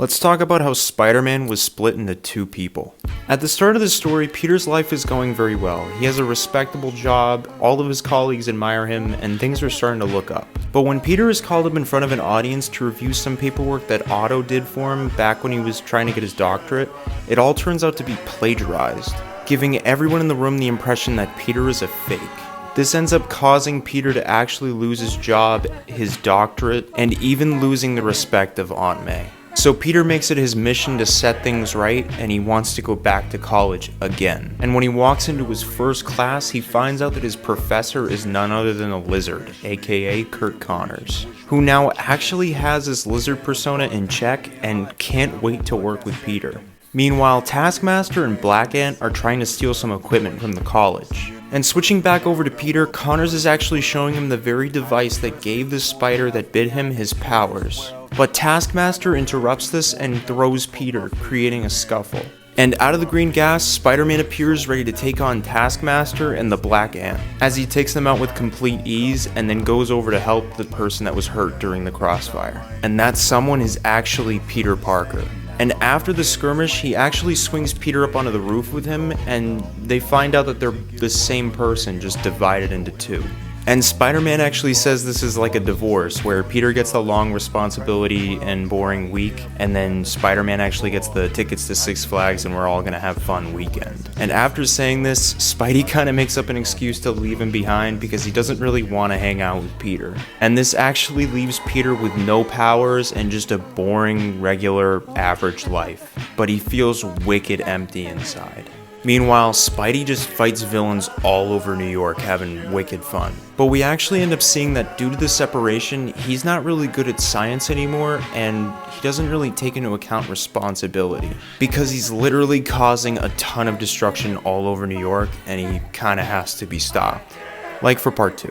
Let's talk about how Spider-Man was split into two people. At the start of the story, Peter's life is going very well. He has a respectable job, all of his colleagues admire him, and things are starting to look up. But when Peter is called up in front of an audience to review some paperwork that Otto did for him back when he was trying to get his doctorate, it all turns out to be plagiarized, giving everyone in the room the impression that Peter is a fake. This ends up causing Peter to actually lose his job, his doctorate, and even losing the respect of Aunt May. So Peter makes it his mission to set things right, and he wants to go back to college again. And when he walks into his first class, he finds out that his professor is none other than a lizard, aka Kurt Connors, who now actually has his lizard persona in check and can't wait to work with Peter. Meanwhile, Taskmaster and Black Ant are trying to steal some equipment from the college. And switching back over to Peter, Connors is actually showing him the very device that gave the spider that bit him his powers. But Taskmaster interrupts this and throws Peter, creating a scuffle. And out of the green gas, Spider-Man appears ready to take on Taskmaster and the Black Ant, as he takes them out with complete ease and then goes over to help the person that was hurt during the crossfire. And that someone is actually Peter Parker. And after the skirmish, he actually swings Peter up onto the roof with him, and they find out that they're the same person, just divided into two. And Spider-Man actually says this is like a divorce, where Peter gets the long responsibility and boring week, and then Spider-Man actually gets the tickets to Six Flags and we're all gonna have fun weekend. And after saying this, Spidey kinda makes up an excuse to leave him behind because he doesn't really want to hang out with Peter. And this actually leaves Peter with no powers and just a boring, regular, average life. But he feels wicked empty inside. Meanwhile, Spidey just fights villains all over New York, having wicked fun. But we actually end up seeing that due to the separation, he's not really good at science anymore, and he doesn't really take into account responsibility. Because he's literally causing a ton of destruction all over New York, and he kinda has to be stopped. Like for part 2.